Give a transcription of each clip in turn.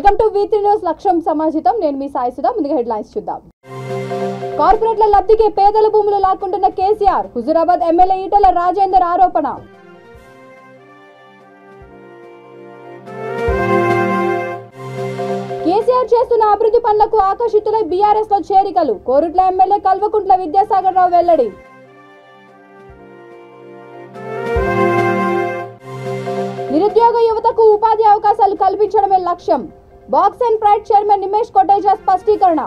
Welcome to V3 news లక్ష్యం సమాజితం. నేను మీ సాయి సుధా. ముందుగా హెడ్లైన్స్ చూద్దాం. కార్పొరేట్ల లబ్ధికి పేదల భూములు లాక్కుంటున్న కేసీఆర్. హుజూరాబాద్ ఎమ్మెల్యే ఈటెల రాజేందర్ ఆరోపణ. కేసీఆర్ చేస్తున్న అభివృద్ధి పనులకు ఆకర్షితులై బీఆర్ఎస్ లో చేరికలు. కోరుట్ల ఎమ్మెల్యే కల్వకుంట్ల విద్యాసాగర్ రావు వెల్లడి. నిరుద్యోగ యువతకు ఉపాధి అవకాశాలు కల్పించడమే లక్ష్యం. Box and pride chairman Nimesh Koteja స్పష్టీకరణ.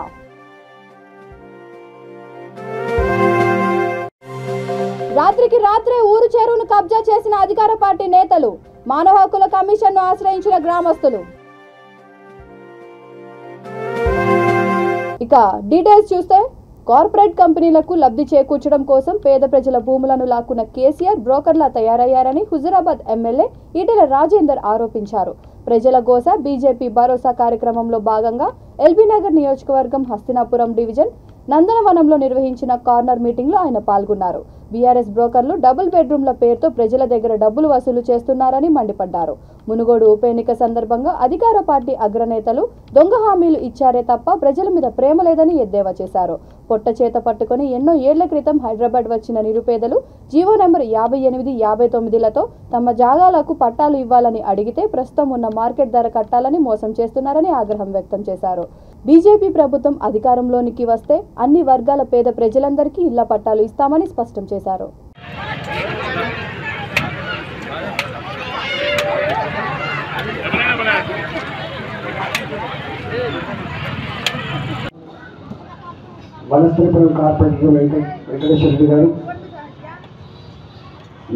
రాత్రికి రాత్రే ఊరు చెరువును కబ్జా చేసిన అధికార పార్టీ నేతలు. మానవ హక్కుల కమిషన్ను ఆశ్రయించిన గ్రామస్తులు. ఇక డీటెయిల్స్ చూస్తే, కార్పొరేట్ కంపెనీలకు లబ్ధి చేకూర్చడం కోసం పేద ప్రజల భూములను లాక్కున్న కేసీఆర్ బ్రోకర్లా తయారయ్యారని హుజూరాబాద్ ఎమ్మెల్యే ఈటెల రాజేందర్ ఆరోపించారు. ప్రజల గోస బీజేపీ భరోసా కార్యక్రమంలో భాగంగా ఎల్బీనగర్ నియోజకవర్గం హస్తినాపురం డివిజన్ నందనవనంలో నిర్వహించిన కార్నర్ మీటింగ్ లో ఆయన పాల్గొన్నారు. బీఆర్ఎస్ బ్రోకర్లు డబుల్ బెడ్రూమ్ల పేరుతో ప్రజల దగ్గర డబ్బులు వసూలు చేస్తున్నారని మండిపడ్డారు. మునుగోడు ఉప ఎన్నిక సందర్భంగా అధికార పార్టీ అగ్రనేతలు దొంగ హామీలు ఇచ్చారే తప్ప ప్రజల మీద ప్రేమ లేదని ఎద్దేవా చేశారు. పొట్ట చేత పట్టుకుని ఎన్నో ఏళ్ల క్రితం హైదరాబాద్ వచ్చిన నిరుపేదలు జీవో నెంబర్ 58, 59లతో తమ జాగాలకు పట్టాలు ఇవ్వాలని అడిగితే ప్రస్తుతం ఉన్న మార్కెట్ ధర కట్టాలని మోసం చేస్తున్నారని ఆగ్రహం వ్యక్తం చేశారు. బీజేపీ ప్రభుత్వం అధికారంలోనికి వస్తే అన్ని వర్గాల పేద ప్రజలందరికీ ఇళ్ల పట్టాలు ఇస్తామని స్పష్టం చేశారు. వనస్థలిపురం కార్పొరేటర్ వెంకటేశ్వర రెడ్డి గారు,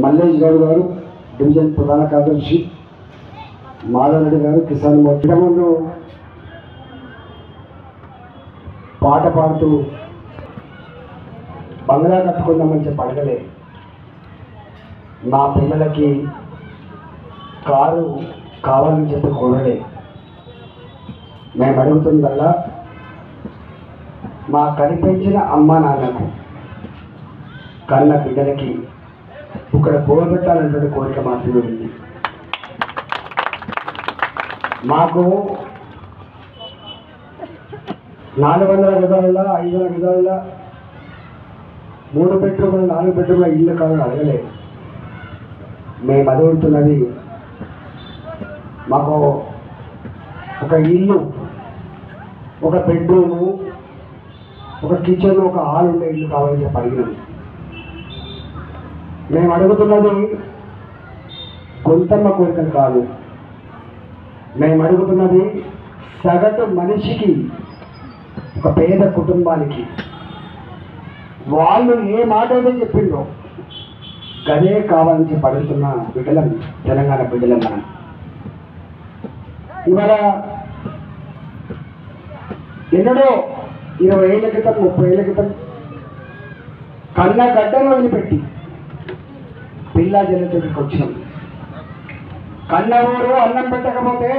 మల్లేష్ గౌడ్ గారు, డివిజన్ ప్రధాన కార్యదర్శి మాధవరెడ్డి గారు, కిసాన్ మోర్చా ముందు పాట పాడుతూ బంగ్లా కట్టుకుందామని చెప్పి అడగలే. మా పిల్లలకి కారు కావాలని చెప్పి కోరలే. మేము అడుగుతుందల్లా మా కనిపించిన అమ్మ నాన్నకు కన్న బిడ్డలకి ఇక్కడ పోగొట్టాలన్నటువంటి కోరిక మాత్రమే ఉంది. మాకు 400 గజాల 500 గజాల 3 బెడ్రూమ్ల 4 బెడ్రూమ్ల ఇల్లు కావాలని అడగలేదు. మేము అడుగుతున్నది మాకు ఒక ఇల్లు, ఒక బెడ్రూము, ఒక కిచెన్, ఒక హాల్ ఉండే ఇల్లు కావాలని చెప్పి అడిగినాం. మేము అడుగుతున్నది కొంతమ్మ కోరికలు కాదు. మేము అడుగుతున్నది సగటు మనిషికి, ఒక పేద కుటుంబానికి వాళ్ళు ఏ మాట అయితే చెప్పిందో గదే కావాలని చెప్పి అడుగుతున్న బిడ్డలం, తెలంగాణ బిడ్డలం. మనం ఇవాళ ఎన్నడో 20 ఏళ్ల క్రితం 30 ఏళ్ల క్రితం కన్న గడ్డను వదిలిపెట్టి పిల్లా జల్లతోటికి వచ్చినాం. కన్న ఊరు అన్నం పెట్టకపోతే,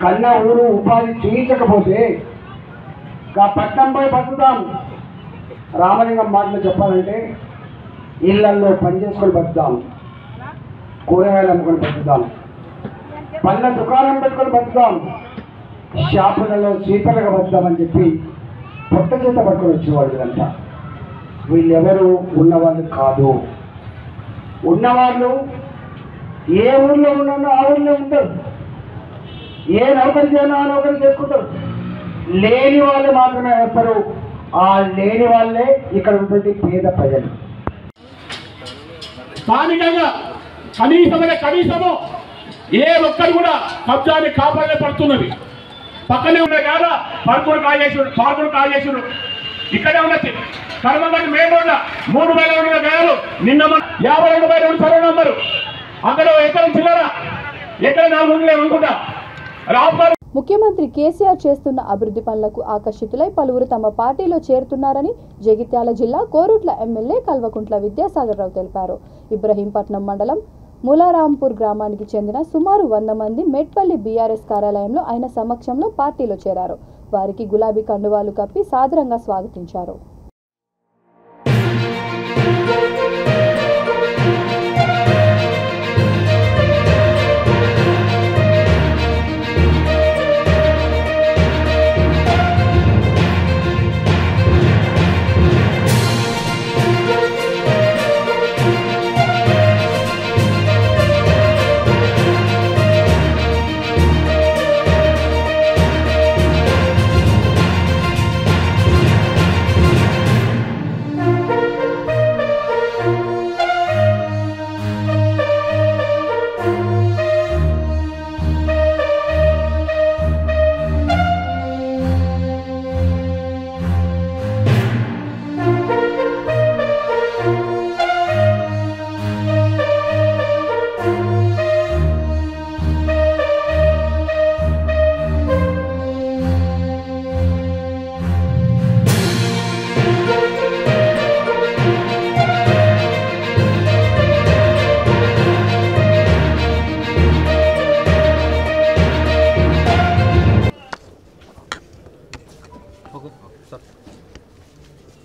కన్న ఊరు ఉపాధి చూయించకపోతే ఆ పట్నంపై బతుకుతాం. రామలింగం మాటలు చెప్పాలంటే ఇళ్లల్లో పనిచేసుకొని బతుకుతాం, కూరగాయలు అమ్ముకొని బతుకుతాం, పళ్ళ దుకాణం పెట్టుకొని బతుకుతాం, షాపులలో స్వీపర్లుగా బతుకుతామని చెప్పి పొట్ట చేత పట్టుకొని వచ్చేవాళ్ళు. వీళ్ళంతా వీళ్ళెవరు ఉన్నవాళ్ళు కాదు. ఉన్నవాళ్ళు ఏ ఊళ్ళో ఉన్నారో ఆ ఊళ్ళో ఉంటారు, ఏ నౌకరి చేయాలో ఆ నౌకరి చేసుకుంటారు. లేని వాళ్ళు మాత్రమే వస్తారు. ఆ లేని వాళ్ళే ఇక్కడ ఉన్నటువంటి పేద ప్రజలు. స్థానికంగా కనీసము ఏ ఒక్కరు కూడా కబ్జాన్ని కాపాడే పడుతున్నది. పక్కనే ఉన్న కాడ పరుకుడు కాజేసుడు ఇక్కడే ఉన్నది. కర్మగడ్డి మేము 3,000 గాయాలు. నిన్న 52,000 సర్వ నంబరు. అక్కడ ఎక్కడ చిల్లరా, ఎక్కడ 4 అనుకుంటా. ముఖ్యమంత్రి కేసీఆర్ చేస్తున్న అభివృద్ధి పనులకు ఆకర్షితులై పలువురు తమ పార్టీలో చేరుతున్నారని జగిత్యాల జిల్లా కోరుట్ల ఎమ్మెల్యే కల్వకుంట్ల విద్యాసాగర్ రావు తెలిపారు. ఇబ్రహీంపట్నం మండలం మూలారాంపూర్ గ్రామానికి చెందిన సుమారు 100 మంది మెట్పల్లి బీఆర్ఎస్ కార్యాలయంలో ఆయన సమక్షంలో పార్టీలో చేరారు. వారికి గులాబీ కండువాలు కప్పి సాదరంగా స్వాగతించారు.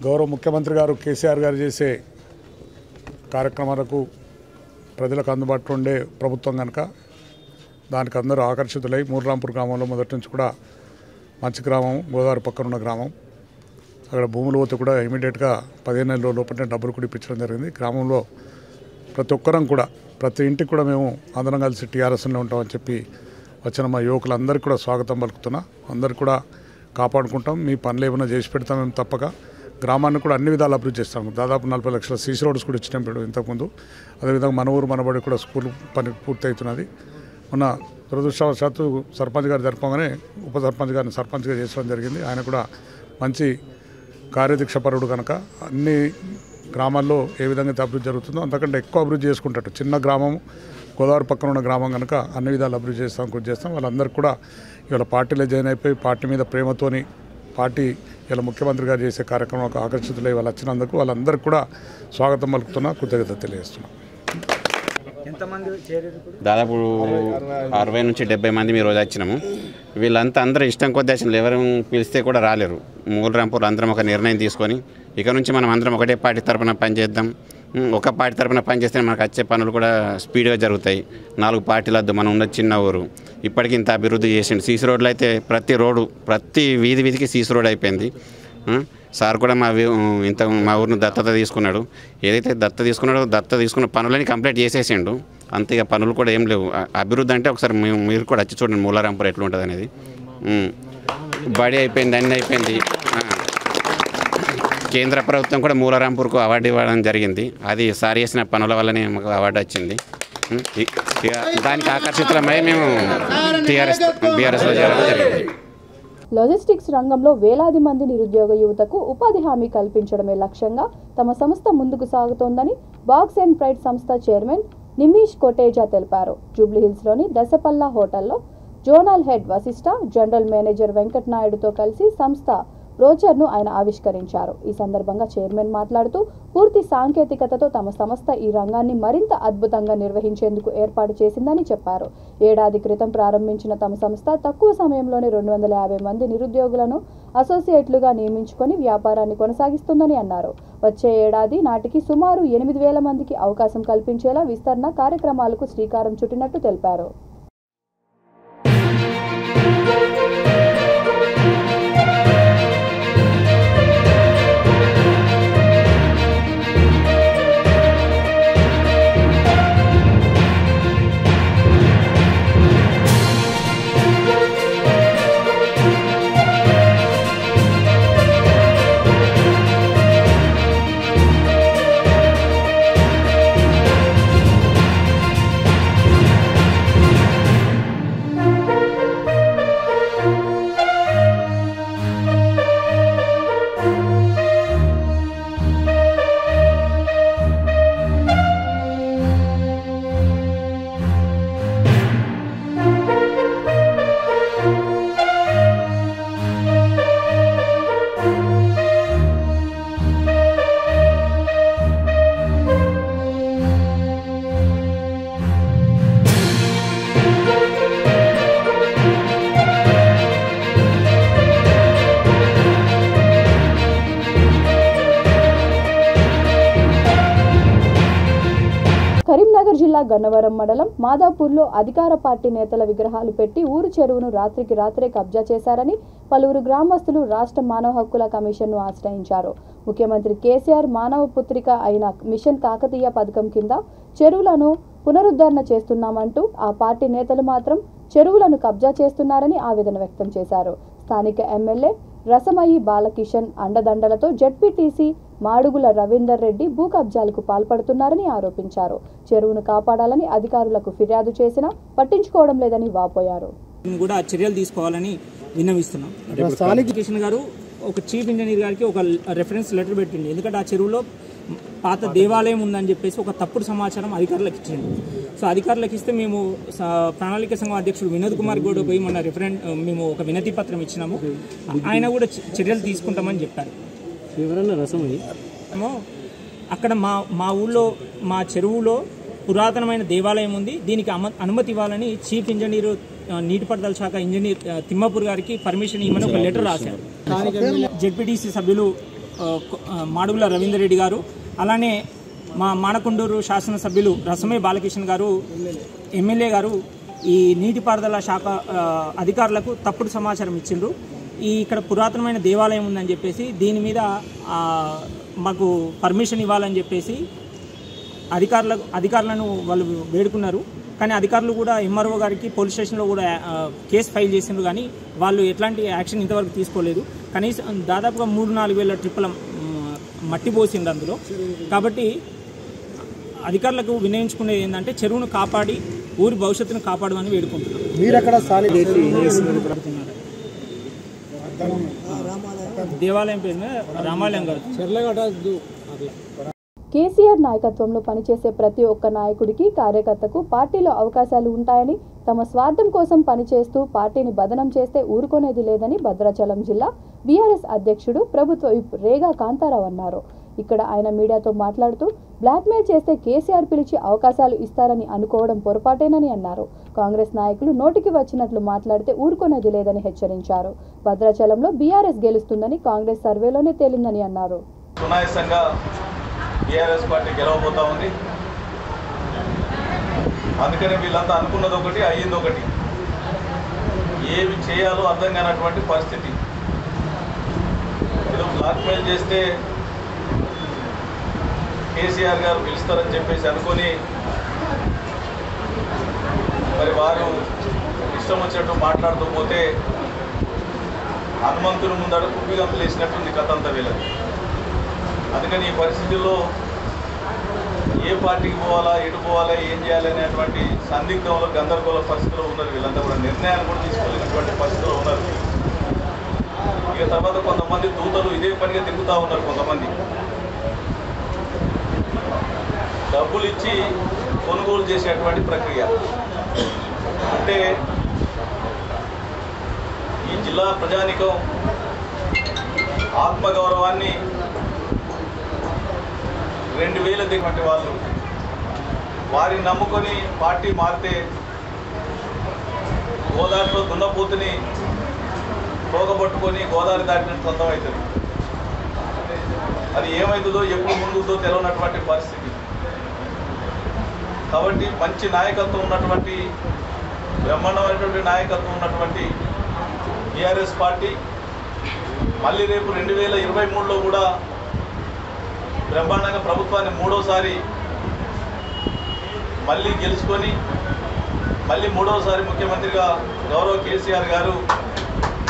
గౌరవ ముఖ్యమంత్రి గారు కేసీఆర్ గారు చేసే కార్యక్రమాలకు ప్రజలకు అందుబాటులో ఉండే ప్రభుత్వం కనుక దానికి అందరూ ఆకర్షితులై మూలరాంపూర్ గ్రామంలో మొదటి నుంచి కూడా మంచి గ్రామం, గోదావరి పక్కన ఉన్న గ్రామం. అక్కడ భూములు పోతే కూడా ఇమీడియట్గా 15 నెలల లోపలనే డబ్బులు కూడా ఇప్పించడం జరిగింది. గ్రామంలో ప్రతి ఒక్కరం కూడా ప్రతి ఇంటికి కూడా మేము అందరం కలిసి టీఆర్ఎస్లో ఉంటామని చెప్పి వచ్చిన మా యువకులందరికీ కూడా స్వాగతం పలుకుతున్నా. అందరికీ కూడా కాపాడుకుంటాం, మీ పనులు ఏమైనా చేసి పెడతాం మేము తప్పక. గ్రామాన్ని కూడా అన్ని విధాలు అభివృద్ధి చేస్తాము. దాదాపు 40 లక్షల సీసీ రోడ్స్ కూడా ఇచ్చినాం ఇప్పుడు ఇంతకుముందు. అదేవిధంగా మన ఊరు మనబడి కూడా స్కూల్ పని పూర్తి అవుతున్నది. మొన్న దురదృష్టవశాత్తు సర్పంచ్ గారు జరపగానే ఉప సర్పంచ్ గారిని సర్పంచ్గా చేసడం జరిగింది. ఆయన కూడా మంచి కార్యదీక్షపరుడు కనుక అన్ని గ్రామాల్లో ఏ విధంగా అభివృద్ధి జరుగుతుందో అంతకంటే ఎక్కువ అభివృద్ధి చేసుకుంటాడు. చిన్న గ్రామం, గోదావరి పక్కన ఉన్న గ్రామం కనుక అన్ని విధాలు అభివృద్ధి చేస్తాం. వాళ్ళందరికీ కూడా ఇవాళ పార్టీలో జాయిన్ అయిపోయి పార్టీ మీద ప్రేమతోని పార్టీ ఇలా ముఖ్యమంత్రి గారు చేసే కార్యక్రమాలకు ఆకర్షితులై వాళ్ళు వచ్చినందుకు వాళ్ళందరికీ కూడా స్వాగతం పలుకుతున్నా, కృతజ్ఞత తెలియజేస్తున్నా. దాదాపు 60 నుంచి 70 మంది మీ రోజు వచ్చినాము. వీళ్ళంతా అందరూ ఇష్టం కొద్ది వచ్చిన ఎవరు పిలిస్తే కూడా రాలేరు. మూలరాంపూర్ అందరం ఒక నిర్ణయం తీసుకొని ఇక నుంచి మనం అందరం ఒకటే పార్టీ తరఫున పనిచేద్దాం. ఒక పార్టీ తరఫున పనిచేస్తే మనకు వచ్చే పనులు కూడా స్పీడ్గా జరుగుతాయి. 4 పార్టీలు వద్దు, మనం ఉన్న చిన్న ఊరు. ఇప్పటికి ఇంత అభివృద్ధి చేసిండు. సీసీ రోడ్లు అయితే ప్రతి వీధికి సీసీ రోడ్ అయిపోయింది. సార్ కూడా మా ఊరిని దత్తత తీసుకున్నాడు. ఏదైతే దత్త తీసుకున్న పనులని కంప్లీట్ చేసేసిండు. అంతే, ఇక పనులు కూడా ఏం లేవు. అభివృద్ధి అంటే ఒకసారి మీరు కూడా వచ్చి చూడండి మూలరాంపూర్ ఎట్లా ఉంటుంది అనేది. బడి అయిపోయింది, అన్నీ అయిపోయింది. కేంద్ర ప్రభుత్వం కూడా మూలరాంపూర్కు అవార్డు ఇవ్వడం జరిగింది. అది సార్ చేసిన పనుల వల్లనే మాకు అవార్డు వచ్చింది. దానికి ఆకర్షితులమై మేము బీఆర్ఎస్లో చేరడం జరిగింది. లాజిస్టిక్స్ రంగంలో వేలాది మంది నిరుద్యోగ యువతకు ఉపాధి హామీ కల్పించడమే లక్ష్యంగా తమ సంస్థ ముందుకు సాగుతోందని బాక్స్ అండ్ ప్రైడ్ సంస్థ చైర్మన్ నిమీష్ కోటేజా తెలిపారు. జూబ్లీహిల్స్లోని దశపల్లా హోటల్లో zonal head Vashishta, general manager Venkat నాయుడుతో కలిసి సంస్థ బ్రోచర్ను ఆయన ఆవిష్కరించారు. ఈ సందర్భంగా చైర్మన్ మాట్లాడుతూ పూర్తి సాంకేతికతతో తమ సంస్థ ఈ రంగాన్ని మరింత అద్భుతంగా నిర్వహించేందుకు ఏర్పాటు చేసిందని చెప్పారు. ఏడాది క్రితం ప్రారంభించిన తమ సంస్థ తక్కువ సమయంలోనే 250 మంది నిరుద్యోగులను అసోసియేట్లుగా నియమించుకొని వ్యాపారాన్ని కొనసాగిస్తుందని అన్నారు. వచ్చే ఏడాది నాటికి సుమారు 8,000 మందికి అవకాశం కల్పించేలా విస్తరణ కార్యక్రమాలకు శ్రీకారం చుట్టినట్టు తెలిపారు. కరీంనగర్ జిల్లా గన్నవరం మండలం మాదాపూర్లో అధికార పార్టీ నేతల విగ్రహాలు పెట్టి ఊరు చెరువును రాత్రికి రాత్రే కబ్జా చేశారని పలువురు గ్రామస్తులు రాష్ట్ర మానవ హక్కుల కమిషన్ను ఆశ్రయించారు. ముఖ్యమంత్రి కేసీఆర్ మానవ పుత్రిక అయిన మిషన్ కాకతీయ పథకం కింద చెరువులను పునరుద్ధరణ చేస్తున్నామంటూ ఆ పార్టీ నేతలు మాత్రం చెరువులను కబ్జా చేస్తున్నారని ఆవేదన వ్యక్తం చేశారు. స్థానిక ఎమ్మెల్యే రసమయి బాలకిషన్ అండదండలతో జడ్పీటీసీ మాడుగుల రవీందర్ రెడ్డి భూ కబ్జాలకు పాల్పడుతున్నారని ఆరోపించారు. చెరువును కాపాడాలని అధికారులకు ఫిర్యాదు చేసినా పట్టించుకోవడం లేదని వాపోయారు. కూడా చర్యలు తీసుకోవాలని విన్నవిస్తున్నాం. స్థానిక కిషన్ గారు ఒక చీఫ్ ఇంజనీర్ గారికి ఒక రెఫరెన్స్ లెటర్ పెట్టింది. ఎందుకంటే ఆ చెరువులో పాత దేవాలయం ఉందని చెప్పేసి ఒక తప్పుడు సమాచారం అధికారులకు ఇచ్చింది. సో అధికారులకు ఇస్తే మేము ప్రణాళిక సంఘం అధ్యక్షుడు వినోద్ కుమార్ గౌడ్ పోయి మన మేము ఒక వినతి పత్రం ఇచ్చినాము. ఆయన కూడా చర్యలు తీసుకుంటామని చెప్పారు. అక్కడ మా ఊళ్ళో మా చెరువులో పురాతనమైన దేవాలయం ఉంది. దీనికి అనుమతి ఇవ్వాలని చీఫ్ ఇంజనీర్ నీటిపారుదల శాఖ ఇంజనీర్ తిమ్మపూర్ గారికి పర్మిషన్ ఇవ్వమని ఒక లెటర్ రాశారు. జెడ్పీటీసీ సభ్యులు మాడుగుల రవీందర్ రెడ్డి గారు, అలానే మా మానకొండూరు శాసనసభ్యులు రసమే బాలకృష్ణ గారు ఎమ్మెల్యే గారు ఈ నీటిపారుదల శాఖ అధికారులకు తప్పుడు సమాచారం ఇచ్చిండ్రు. ఇక్కడ పురాతనమైన దేవాలయం ఉందని చెప్పేసి దీని మీద మాకు పర్మిషన్ ఇవ్వాలని చెప్పేసి అధికారులను వాళ్ళు వేడుకున్నారు. కానీ అధికారులు కూడా ఎంఆర్ఓ గారికి పోలీస్ స్టేషన్లో కూడా కేసు ఫైల్ చేసిండ్రు, కానీ వాళ్ళు ఎట్లాంటి యాక్షన్ ఇంతవరకు తీసుకోలేదు. కనీసం దాదాపుగా 3-4 వేల ట్రిప్పుల మట్టి పోసిండు అందులో. కాబట్టి అధికారులకు వినియోగించుకునేది ఏంటంటే చెరువును కాపాడి ఊరి భవిష్యత్తును కాపాడమని వేడుకుంటున్నాం. మీరు అక్కడ దేవాలయం పేరు మీద రామాలయం గారు. కేసీఆర్ నాయకత్వంలో పనిచేసే ప్రతి ఒక్క నాయకుడికి కార్యకర్తకు పార్టీలో అవకాశాలు ఉంటాయని, తమ స్వార్థం కోసం పనిచేస్తూ పార్టీని బదనం చేస్తే ఊరుకునేది లేదని భద్రాచలం జిల్లా బీఆర్ఎస్ అధ్యక్షుడు ప్రభుత్వ విప్ రేగా కాంతారావు అన్నారు. ఇక్కడ ఆయన మీడియాతో మాట్లాడుతూ బ్లాక్మెయిల్ చేస్తే కేసీఆర్ పిలిచి అవకాశాలు ఇస్తారని అనుకోవడం పొరపాటేనని అన్నారు. కాంగ్రెస్ నాయకులు నోటికి వచ్చినట్లు మాట్లాడితే ఊరుకునేది లేదని హెచ్చరించారు. భద్రాచలంలో బీఆర్ఎస్ గెలుస్తుందని కాంగ్రెస్ సర్వేలోనే తేలిందని అన్నారు. బీఆర్ఎస్ పార్టీ గెలవబోతా ఉంది. అందుకని వీళ్ళంతా అనుకున్నది ఒకటి, అయ్యింది ఒకటి. ఏమి చేయాలో అర్థం కానటువంటి పరిస్థితి. ఏదో బ్లాక్మెయిల్ చేస్తే కేసీఆర్ గారు పిలుస్తారని చెప్పేసి అనుకొని మరి వారు ఇష్టం వచ్చినట్టు మాట్లాడుతూ పోతే హనుమంతుని ముందర కుప్పిగంతులు వేసినట్టుంది కథ అంతా వీళ్ళది. అందుకని ఈ పరిస్థితుల్లో ఏ పార్టీకి పోవాలా, ఎటు పోవాలా, ఏం చేయాలి అనేటువంటి సందిగ్ధంలో గందరగోళ పరిస్థితుల్లో ఉన్నారు. వీళ్ళంతా కూడా నిర్ణయాలు కూడా తీసుకోలేనటువంటి పరిస్థితుల్లో ఉన్నారు. ఇక తర్వాత కొంతమంది దూతలు ఇదే పనిగా తిరుగుతూ ఉన్నారు. కొంతమంది డబ్బులు ఇచ్చి కొనుగోలు చేసేటువంటి ప్రక్రియ. అంటే ఈ జిల్లా ప్రజానికం ఆత్మగౌరవాన్ని 2000 దిగినటువంటి వాళ్ళు వారిని నమ్ముకొని పార్టీ మారితే గోదావరిలో దున్నపోతుని తోగబట్టుకొని గోదావరి దాటినట్టు సొంతం అవుతుంది. అది ఏమవుతుందో ఎప్పుడు ముందుతో తెలియనటువంటి పరిస్థితి. కాబట్టి మంచి నాయకత్వం ఉన్నటువంటి, బ్రహ్మాండమైనటువంటి నాయకత్వం ఉన్నటువంటి టీఆర్ఎస్ పార్టీ మళ్ళీ రేపు 2023లో కూడా బ్రహ్మాండంగా ప్రభుత్వాన్ని మూడోసారి మళ్ళీ గెలుచుకొని మళ్ళీ మూడోసారి ముఖ్యమంత్రిగా గౌరవ కేసీఆర్ గారు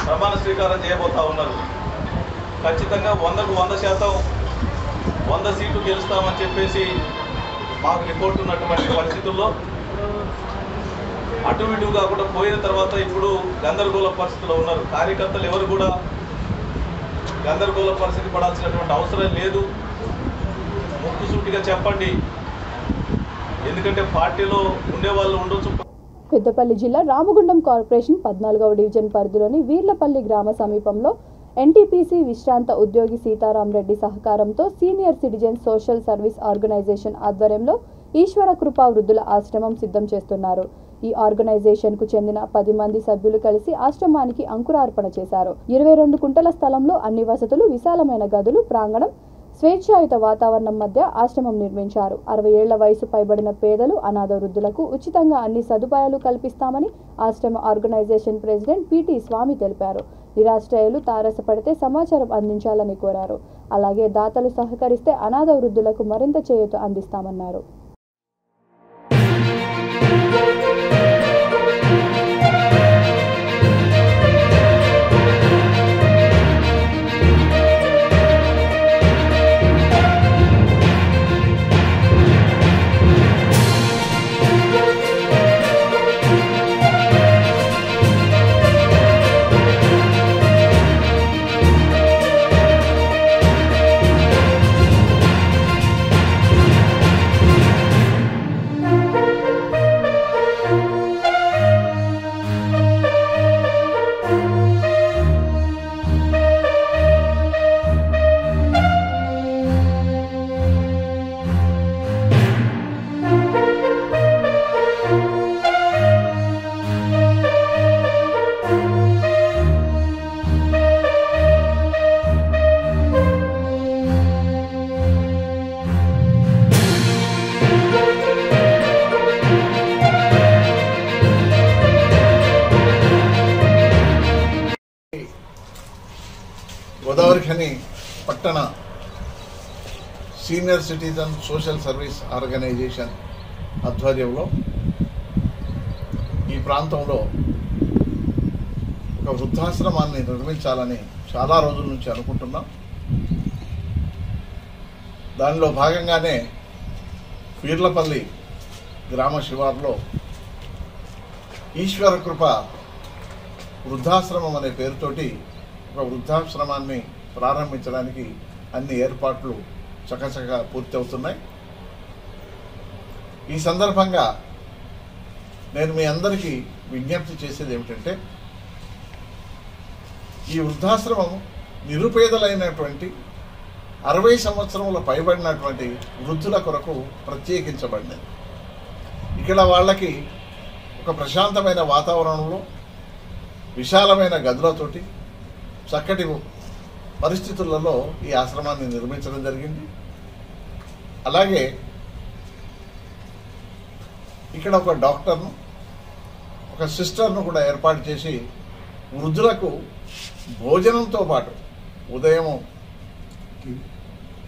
ప్రమాణ స్వీకారం చేయబోతా ఉన్నారు. ఖచ్చితంగా 100కు 100% 100 సీట్లు గెలుస్తామని చెప్పేసి మాకు రిపోర్ట్ ఉన్నటువంటి పరిస్థితుల్లో అటు ఇటు కాకుండా పోయిన తర్వాత ఇప్పుడు గందరగోళ పరిస్థితుల్లో ఉన్నారు. కార్యకర్తలు ఎవరు కూడా గందరగోళ పరిస్థితి పడాల్సినటువంటి అవసరం లేదు. ముక్కుసూటిగా చెప్పండి, ఎందుకంటే పార్టీలో ఉండేవాళ్ళు ఉండొచ్చు. పెద్దపల్లి జిల్లా రామగుండం కార్పొరేషన్ 14వ డివిజన్ పరిధిలోని వీర్లపల్లి గ్రామ సమీపంలో ఎన్టీపీసీ విశ్రాంత ఉద్యోగి సీతారాం రెడ్డి సహకారంతో senior citizen social service organisation ఆధ్వర్యంలో ఈశ్వర కృపా వృద్ధుల ఆశ్రమం సిద్ధం చేస్తున్నారు. ఈ ఆర్గనైజేషన్ కు చెందిన 10 మంది సభ్యులు కలిసి ఆశ్రమానికి అంకురార్పణ చేశారు. 22 కుంటల స్థలంలో అన్ని వసతులు, విశాలమైన గదులు, ప్రాంగణం, స్వేచ్ఛాయుత వాతావరణం మధ్య ఆశ్రమం నిర్మించారు. 60 ఏళ్ల వయసు పైబడిన పేదలు, అనాథ వృద్ధులకు ఉచితంగా అన్ని సదుపాయాలు కల్పిస్తామని ఆశ్రమ ఆర్గనైజేషన్ ప్రెసిడెంట్ పిటి స్వామి తెలిపారు. నిరాశ్రయులు తారసపడితే సమాచారం అందించాలని కోరారు. అలాగే దాతలు సహకరిస్తే అనాథ వృద్ధులకు మరింత చేయూత అందిస్తామన్నారు. గోదావరిఖని పట్టణ senior citizen social service organisation ఆధ్వర్యంలో ఈ ప్రాంతంలో ఒక వృద్ధాశ్రమాన్ని నిర్మించాలని చాలా రోజుల నుంచి అనుకుంటున్నాం. దానిలో భాగంగానే పీర్లపల్లి గ్రామ శివారులో ఈశ్వర కృప వృద్ధాశ్రమం అనే పేరుతోటి ఒక వృద్ధాశ్రమాన్ని ప్రారంభించడానికి అన్ని ఏర్పాట్లు చకచకా పూర్తి అవుతున్నాయి. ఈ సందర్భంగా నేను మీ అందరికీ విజ్ఞప్తి చేసేది ఏమిటంటే, ఈ వృద్ధాశ్రమం నిరుపేదలైనటువంటి 60 సంవత్సరముల పైబడినటువంటి వృద్ధుల కొరకు ప్రత్యేకించబడినది. ఇక్కడ వాళ్ళకి ఒక ప్రశాంతమైన వాతావరణంలో విశాలమైన గదులతోటి చక్కటి పరిస్థితులలో ఈ ఆశ్రమాన్ని నిర్మించడం జరిగింది. అలాగే ఇక్కడ ఒక డాక్టర్ను, ఒక సిస్టర్ను కూడా ఏర్పాటు చేసి వృద్ధులకు భోజనంతో పాటు ఉదయం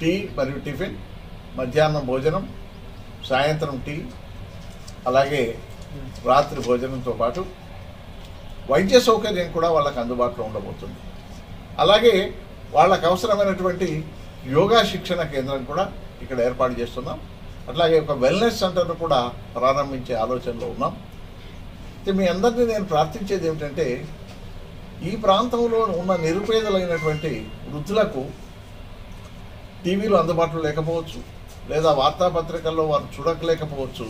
టీ మరియు టిఫిన్, మధ్యాహ్నం భోజనం, సాయంత్రం టీ, అలాగే రాత్రి భోజనంతో పాటు వైద్య సౌకర్యం కూడా వాళ్ళకు అందుబాటులో ఉండబోతుంది. అలాగే వాళ్ళకు అవసరమైనటువంటి యోగా శిక్షణ కేంద్రం కూడా ఇక్కడ ఏర్పాటు చేస్తున్నాం. అట్లాగే ఒక వెల్నెస్ సెంటర్ను కూడా ప్రారంభించే ఆలోచనలో ఉన్నాం. అయితే మీ అందరినీ నేను ప్రార్థించేది ఏమిటంటే, ఈ ప్రాంతంలో ఉన్న నిరుపేదలైనటువంటి వృద్ధులకు టీవీలో అందుబాటులో లేకపోవచ్చు, లేదా వార్తాపత్రికల్లో వారు చూడలేకపోవచ్చు.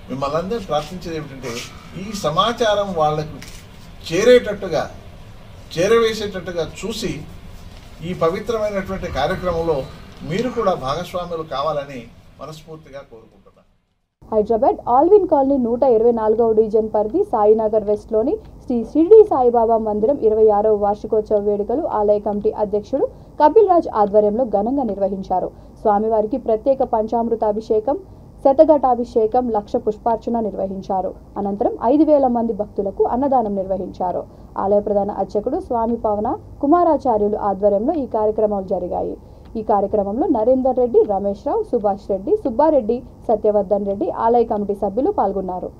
మిమ్మల్ని అందరినీ ప్రార్థించేది ఏమిటంటే, ఈ సమాచారం వాళ్లకు చేరవేసేటట్టుగా చూసి ఈ పవిత్రమైనటువంటి కార్యక్రమంలో మీరు కూడా భాగస్వాములు కావాలని మనస్ఫూర్తిగా కోరుకుంటున్నాను. హైదరాబాద్ ఆల్విన్ కాలనీ 124వ డివిజన్ పరిధి సాయినగర్ వెస్ట్లోని శ్రీ షిరిడి సాయిబాబా మందిరం 26వ వార్షికోత్సవ వేడుకలు ఆలయ కమిటీ అధ్యక్షుడు కపిల్ రాజ్ ఆధ్వర్యంలో ఘనంగా నిర్వహించారు. స్వామివారికి ప్రత్యేక పంచామృతాభిషేకం, శతఘటాభిషేకం, 1,00,000 పుష్పార్చన నిర్వహించారు. అనంతరం 5,000 మంది భక్తులకు అన్నదానం నిర్వహించారు. ఆలయ ప్రధాన అర్చకుడు స్వామి పవన కుమారాచార్యులు ఆధ్వర్యంలో ఈ కార్యక్రమాలు జరిగాయి. ఈ కార్యక్రమంలో నరేందర్ రెడ్డి, రమేష్ రావు, సుభాష్ రెడ్డి, సుబ్బారెడ్డి, సత్యవర్ధన్ రెడ్డి ఆలయ కమిటీ సభ్యులు పాల్గొన్నారు.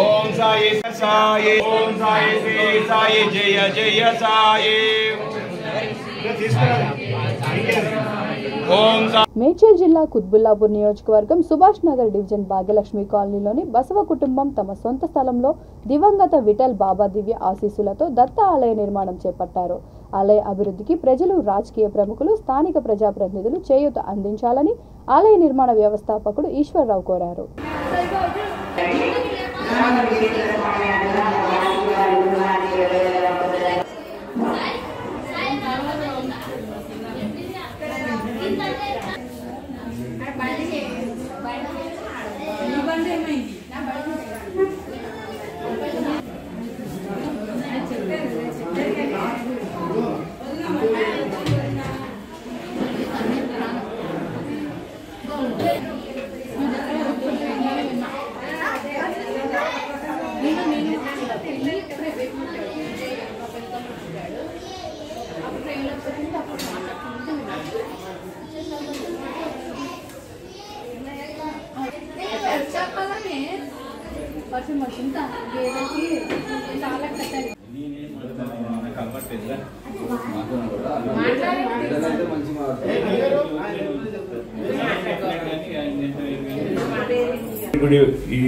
ఓం సాయి సాయి ఓం సాయి శ్రీ సాయి జయ జయ సాయి మేడ్చల్ జిల్లా కుత్బుల్లాపూర్ నియోజకవర్గం సుభాష్ నగర్ డివిజన్ భాగ్యలక్ష్మి కాలనీలోని బసవ కుటుంబం తమ సొంత స్థలంలో దివంగత విఠల్ బాబా దివ్య ఆశీస్సులతో దత్త ఆలయ నిర్మాణం చేపట్టారు. ఆలయ అభివృద్ధికి ప్రజలు, రాజకీయ ప్రముఖులు, స్థానిక ప్రజాప్రతినిధులు చేయూత అందించాలని ఆలయ నిర్మాణ వ్యవస్థాపకుడు ఈశ్వర్రావు కోరారు.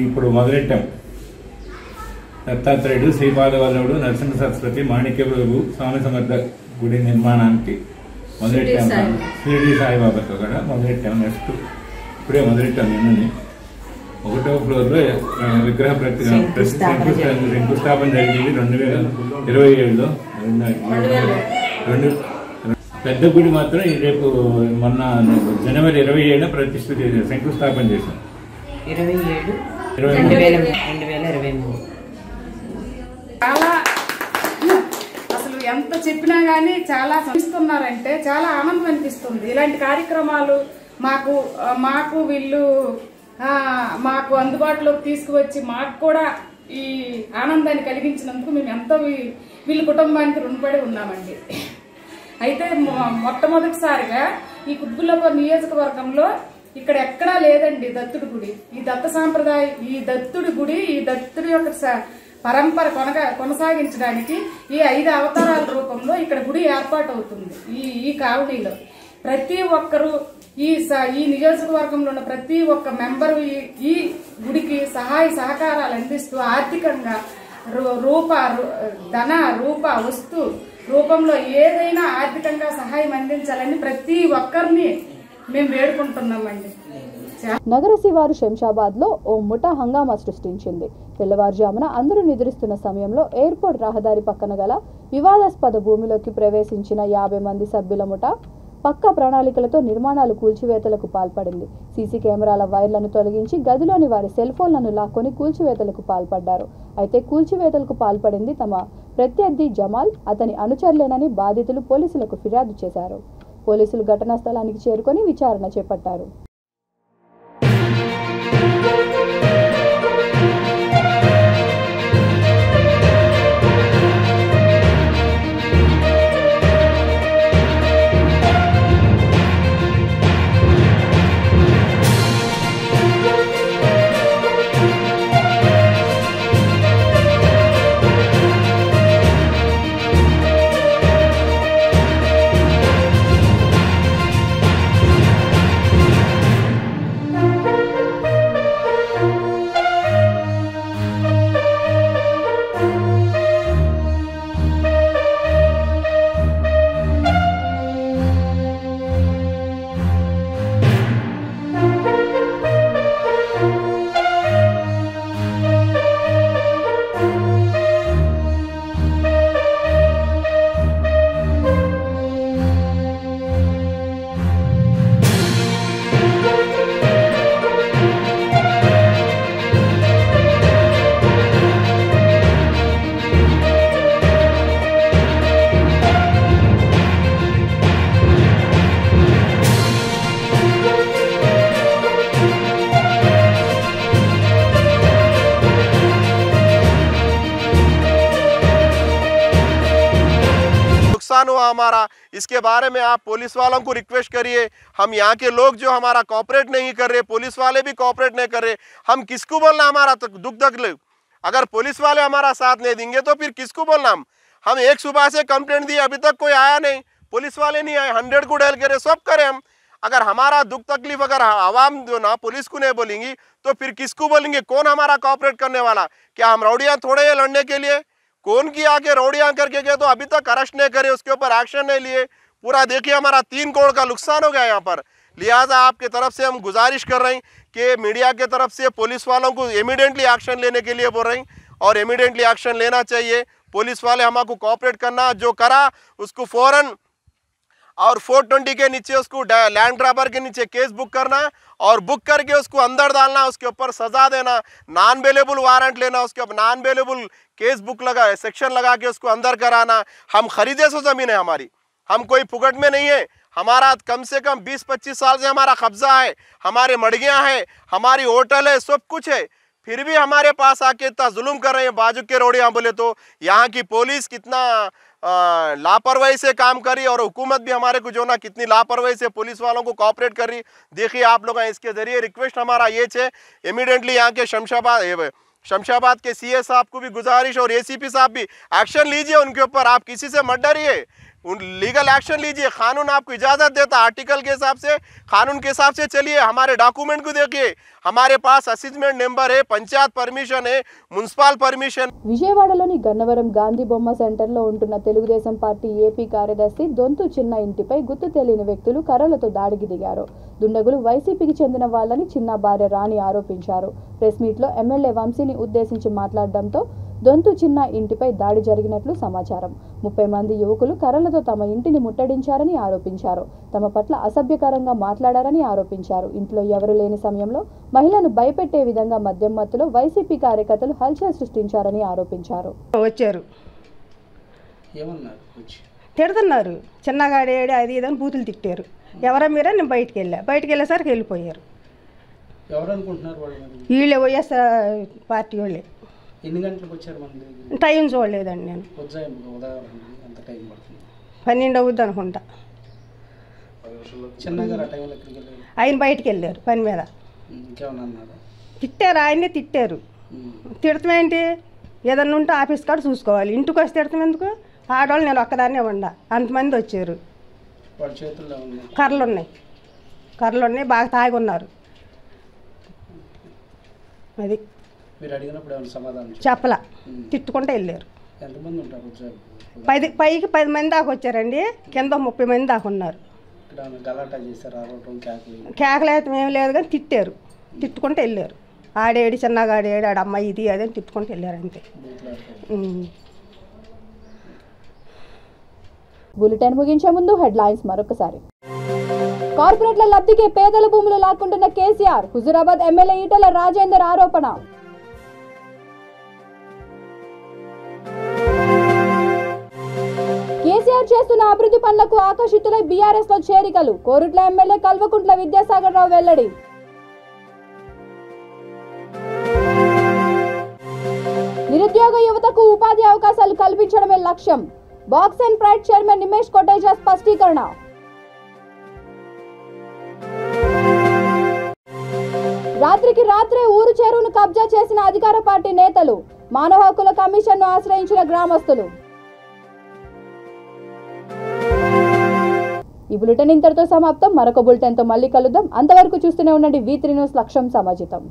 ఇప్పుడు మొదలెట్టాం. దత్తాత్రేయుడు, శ్రీపాదవల్లభుడు, నరసింహ సరస్వతి, మాణిక్య ప్రభు, స్వామి సమర్థ గుడి నిర్మాణానికి మొదలెట్టాం. షిరిడి సాయిబాబాతో కూడా మొదలెట్టాం. నెక్స్ట్ ఇప్పుడే మొదలెట్టాం. నిన్ననే 1వ ఫ్లోర్లో విగ్రహ శంకుస్థాపన జరిగింది 2027లో. పెద్ద గుడి మాత్రం రేపు మొన్న జనవరి 27న ప్రతిష్ఠ చేశారు, శంకుస్థాపన చేశాం. 2023 చాలా అసలు ఎంత చెప్పినా గానీ చాలా సంస్తున్నారంటే చాలా ఆనందం అనిపిస్తుంది. ఇలాంటి కార్యక్రమాలు మాకు వీళ్ళు మాకు అందుబాటులోకి తీసుకువచ్చి మాకు కూడా ఈ ఆనందాన్ని కలిగించినందుకు మేము ఎంతో వీళ్ళ కుటుంబానికి రుణపడి ఉన్నామండి. అయితే మొట్టమొదటిసారిగా ఈ కుత్బుల్లాపూర్ నియోజకవర్గంలో ఇక్కడ ఎక్కడా లేదండి దత్తుడి గుడి. ఈ దత్త సాంప్రదాయం, ఈ దత్తుడి గుడి, ఈ దత్తుడి యొక్క పరంపర కొనసాగించడానికి ఈ 5 అవతారాల రూపంలో ఇక్కడ గుడి ఏర్పాటు అవుతుంది. ఈ కాలనీలో ప్రతి ఒక్కరూ ఈ నియోజకవర్గంలో ఉన్న ప్రతి ఒక్క మెంబరు ఈ గుడికి సహాయ సహకారాలు అందిస్తూ ఆర్థికంగా ధన రూప వస్తు రూపంలో ఏదైనా ఆర్థికంగా సహాయం అందించాలని ప్రతి ఒక్కరిని మేము వేడుకుంటున్నామండి. నగర శివారు శంషాబాద్ లో ఓ ముఠా హంగామా సృష్టించింది. తెల్లవారుజామున అందరూ నిద్రిస్తున్న సమయంలో ఎయిర్పోర్ట్ రహదారి పక్కన గల వివాదాస్పద భూమిలోకి ప్రవేశించిన 50 మంది సభ్యుల ముఠా పక్కా ప్రణాళికలతో నిర్మాణాలు కూల్చివేతలకు పాల్పడింది. సీసీ కెమెరాల వైర్లను తొలగించి గదిలోని వారి సెల్ ఫోన్లను లాక్కొని కూల్చివేతలకు పాల్పడ్డారు. అయితే కూల్చివేతలకు పాల్పడింది తమ ప్రత్యర్థి జమాల్, అతని అనుచరులేనని బాధితులు పోలీసులకు ఫిర్యాదు చేశారు. పోలీసులు ఘటనా స్థలానికి చేరుకొని విచారణ చేపట్టారు. हुआ हमारा, इसके बारे में आप पुलिस वालों को रिक्वेस्ट करिए। हम यहाँ के लोग जो हमारा कोऑपरेट नहीं कर रहे, पुलिस वाले भी कोऑपरेट नहीं कर रहे, हम किसको बोलना हमारा तो दुख तकलीफ। अगर पुलिस वाले हमारा साथ नहीं देंगे तो फिर किसको बोलना हम एक सुबह से कंप्लेंट दी, अभी तक कोई आया नहीं। पुलिस वाले नहीं आए, 100 को डायल करे, सब करें हम। अगर हमारा दुख तकलीफ अगर आवाम जो ना पुलिस को नहीं बोलेंगी तो फिर किसको बोलेंगे? कौन हमारा कॉपरेट करने वाला? क्या हम रौड़ियाँ थोड़े हैं लड़ने के लिए? कौन की आके रौड़ियाँ करके गए तो अभी तक अरेस्ट नहीं करे, उसके ऊपर एक्शन नहीं लिए। पूरा देखिए हमारा 3 करोड़ का नुकसान हो गया यहाँ पर। लिहाजा आपके तरफ से हम गुजारिश कर रहे हैं कि मीडिया के तरफ से पुलिस वालों को इमीडिएटली एक्शन लेने के लिए बोल रहे हैं, और इमीडिएटली एक्शन लेना चाहिए। पुलिस वाले हमको कॉपरेट करना, जो करा उसको फ़ौरन और 420 के नीचे उसको लैंड ग्रैबर के नीचे केस बुक करना और बुक करके उसको अंदर डालना, उसके ऊपर सजा देना, नॉन बेलेबल वारंट लेना, उसके ऊपर नॉन बेलेबल केस बुक लगा सेक्शन लगा के उसको अंदर कराना। हम खरीदे सो ज़मीन है हमारी, हम कोई फुकट में नहीं है। हमारा कम से कम 20-25 साल से हमारा कब्जा है, हमारे मड़गियाँ हैं, हमारी होटल है, सब कुछ है, फिर भी हमारे पास आके इतना जुल्म कर रहे हैं बाजू के रोड़ियाँ। बोले तो यहाँ की पुलिस कितना लापरवाही से काम करी और हुकूमत भी हमारे को जो ना कितनी लापरवाही से पुलिस वालों को कोऑपरेट कर रही। देखिए आप लोग इसके ज़रिए रिक्वेस्ट हमारा ये है, इमीडिएटली यहाँ के शमशाबाद के सीए साहब को भी गुजारिश और एसीपी साहब भी एक्शन लीजिए उनके ऊपर। आप किसी से मत डरिए, उन लीगल एक्शन लीजिए। कानून आपको इजाज़त देता, आर्टिकल के हिसाब से कानून के हिसाब से चलिए। हमारे डॉक्यूमेंट को देखिए, हमारे पास असेसमेंट नंबर है, पंचायत परमिशन है, మున్సిపల్ పర్మిషన్। విజయవాడలోని గన్నవరం గాంధీ బొమ్మ సెంటర్లో ఉంటున్న తెలుగుదేశం పార్టీ ఏపీ కార్యదర్శి దొంతు చిన్న ఇంటిపై గుర్తు తెలియని వ్యక్తులు కర్రలతో దాడికి దిగారు. దుండగులు వైసీపీకి చెందిన వాళ్ళని చిన్న భార్య రాణి ఆరోపించారు. ప్రెస్ మీట్లో ఎమ్మెల్యే వంశీని ఉద్దేశించి మాట్లాడడంతో దొంతు చిన్న ఇంటిపై దాడి జరిగినట్లు సమాచారం. 30 మంది యువకులు కర్రలతో తమ ఇంటిని ముట్టడించారని ఆరోపించారు. తమ పట్ల అసభ్యకరంగా మాట్లాడారని ఆరోపించారు. ఇంట్లో ఎవరు లేని సమయంలో మహిళను భయపెట్టే విధంగా మద్యం మత్తులో వైసీపీ కార్యకర్తలు హల్చల్ సృష్టించారని ఆరోపించారు. వచ్చారు తిడుతున్నారు, చిన్నగాడే అది ఇదని బూతులు తిట్టారు. ఎవరా మీరా? నేను బయటికి వెళ్ళేసరికి వెళ్ళిపోయారు. వీళ్ళే వైఎస్ఆర్ పార్టీ వాళ్ళే. ఎన్ని గంటలకు వచ్చారు? మన టైం చూడలేదండి నేను. 12 అవుద్ది అనుకుంటా. ఆయన బయటికి వెళ్ళారు పని మీద. తిట్టారు, ఆయన్ని తిట్టారు. తిడతామేంటి? ఏదన్నా ఉంటే ఆఫీస్ కాడ చూసుకోవాలి, ఇంటికి వస్తే తిడతాం ఎందుకు? ఆడవాళ్ళు నేను ఒక్కదాన్నే ఉండా, అంతమంది వచ్చారు. కర్రలు ఉన్నాయి, బాగా తాగి ఉన్నారు. అది చెప్పలా, తిట్టుకుంటూ వెళ్ళారు. పైకి 10 మంది దాకా వచ్చారండి, కింద 30 మంది దాకా ఉన్నారు. కేకలేతం ఏం లేదు కానీ తిట్టారు, తిట్టుకుంటూ వెళ్ళారు. ఆడేడు చిన్నగా ఆడేడు, ఆడ అమ్మాయి ఇది అదే తిట్టుకుంటూ వెళ్ళారు అంతే. బులెటిన్ ముగించే ముందు హెడ్లైన్స్ మరొకసారి. కార్పొరేట్ల లబ్ధికి పేదల భూములు లాక్కుంటున్న కేసీఆర్, హుజూరాబాద్ ఎమ్మెల్యే ఈటెల రాజేందర్ ఆరోపణ. కేసీఆర్ చేస్తున్న అభివృద్ధి పనులకు ఆకర్షితులై బీఆర్ఎస్ లో చేరికలు, కోరుట్ల ఎమ్మెల్యే కల్వకుంట్ల విద్యాసాగర్ రావు వెల్లడి. నిరుద్యోగ యువతకు ఉపాధి అవకాశాలు కల్పించడమే లక్ష్యం, box and pride chairman Nimesh Koteja స్పష్టీకరణ. రాత్రికి రాత్రే ఊరు చెరువును కబ్జా చేసిన అధికార పార్టీ నేతలు, మానవ హక్కుల కమిషన్ను ఆశ్రయించిన గ్రామస్తులు. ఈ బులెటిన్ ఇంతటితో సమాప్తం. మరొక బులెటిన్తో మళ్ళీ కలుద్దాం. అంతవరకు చూస్తూనే ఉండండి V3 న్యూస్, లక్ష్యం సమాజితం.